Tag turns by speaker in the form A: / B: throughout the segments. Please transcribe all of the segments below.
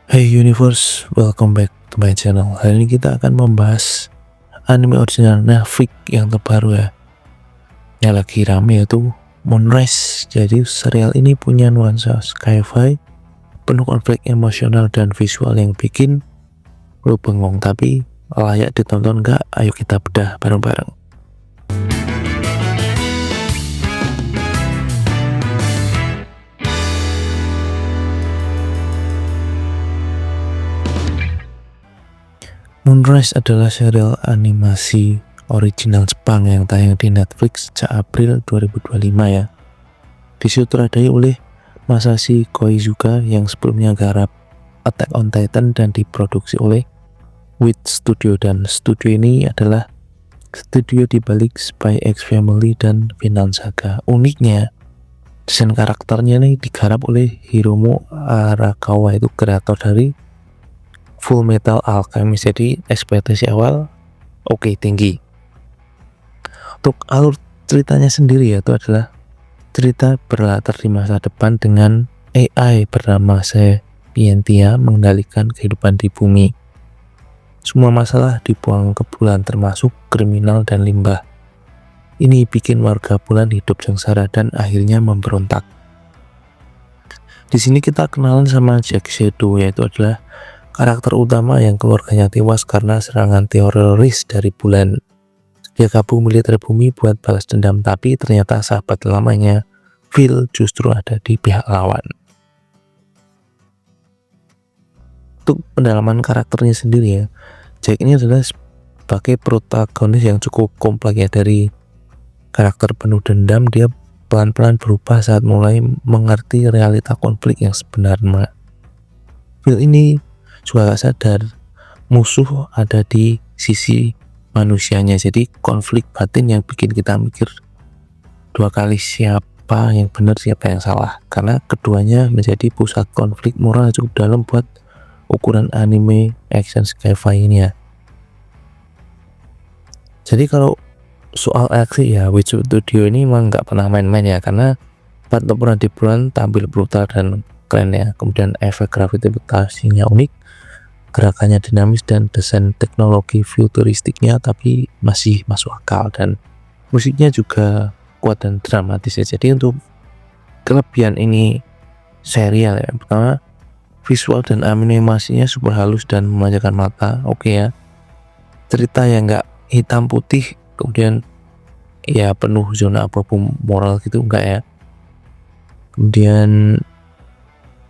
A: Hey universe, welcome back to my channel. Hari ini kita akan membahas anime original Netflix yang terbaru ya, yang lagi rame, yaitu Moonrise. Jadi serial ini punya nuansa sci-fi, penuh konflik emosional dan visual yang bikin lu bengong, tapi layak ditonton nggak? Ayo kita bedah bareng-bareng. Moonrise adalah serial animasi original Jepang yang tayang di Netflix sejak April 2025 ya. Disutradai oleh Masashi Koizuka yang sebelumnya garap Attack on Titan dan diproduksi oleh Wit Studio, dan studio ini adalah studio dibalik Spy X Family dan Vinland Saga. Uniknya, desain karakternya nih digarap oleh Hiromu Arakawa, itu kreator dari Full Metal Alchemist. Jadi ekspektasi awal oke, tinggi. Untuk alur ceritanya sendiri itu adalah cerita berlatar di masa depan dengan AI bernama Sapientia mengendalikan kehidupan di bumi. Semua masalah dibuang ke bulan, termasuk kriminal dan limbah. Ini bikin warga bulan hidup sengsara dan akhirnya memberontak. Di sini kita kenalan sama Jack Shadow, yaitu adalah karakter utama yang keluarganya tewas karena serangan teroris dari bulan. Dia gabung militer bumi buat balas dendam, tapi ternyata sahabat lamanya Phil justru ada di pihak lawan. Untuk pendalaman karakternya sendiri ya, Jack ini adalah sebagai protagonis yang cukup kompleks ya. Dari karakter penuh dendam, dia pelan-pelan berubah saat mulai mengerti realita konflik yang sebenarnya. Phil ini juga gak sadar musuh ada di sisi manusianya, jadi konflik batin yang bikin kita mikir dua kali siapa yang benar siapa yang salah, karena keduanya menjadi pusat konflik moral cukup dalam buat ukuran anime action sci-fi ini ya. Jadi kalau soal aksi ya, Wit Studio ini emang gak pernah main-main ya, karena pernah di bulan tampil brutal dan keren ya. Kemudian efek gravitasinya unik, gerakannya dinamis, dan desain teknologi futuristiknya tapi masih masuk akal, dan musiknya juga kuat dan dramatis ya. Jadi untuk kelebihan ini serial ya, pertama visual dan animasinya super halus dan memanjakan mata, oke ya. Cerita yang nggak hitam putih, kemudian ya penuh zona abu-abu moral gitu, enggak ya. Kemudian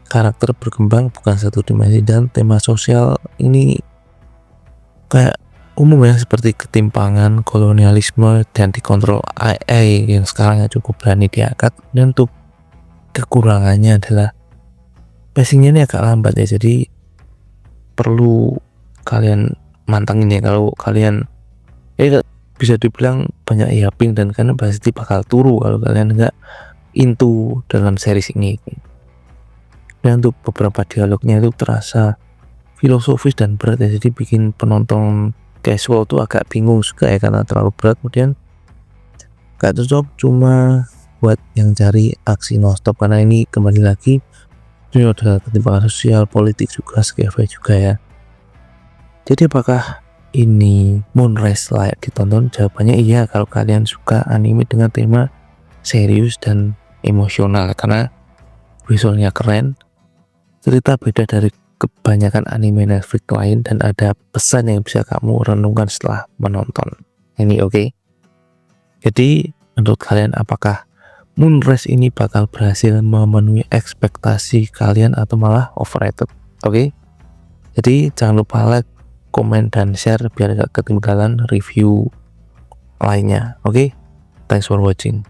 A: karakter berkembang bukan satu dimensi, dan tema sosial ini kayak umum ya, seperti ketimpangan, kolonialisme, dan dikontrol AI yang sekarang cukup berani diangkat. Dan untuk kekurangannya adalah pacingnya ini agak lambat ya, jadi perlu kalian mantengin ya. Kalau kalian bisa dibilang banyak yapping, dan karena pasti bakal turu kalau kalian nggak into dengan series ini. Dan untuk beberapa dialognya itu terasa filosofis dan berat ya, jadi bikin penonton casual tuh agak bingung juga ya, karena terlalu berat. Kemudian gak cocok cuma buat yang cari aksi nonstop, karena ini kembali lagi ini ada ketimpangan sosial, politik juga, sci-fi juga ya. Jadi apakah ini Moonrise layak ditonton? Jawabannya iya, kalau kalian suka anime dengan tema serius dan emosional, karena visualnya keren, cerita beda dari kebanyakan anime Netflix lain, dan ada pesan yang bisa kamu renungkan setelah menonton ini. Oke. Jadi menurut kalian, apakah Moonrise ini bakal berhasil memenuhi ekspektasi kalian atau malah overrated? Oke. Jadi jangan lupa like, komen, dan share biar gak ketinggalan review lainnya. Oke. Thanks for watching.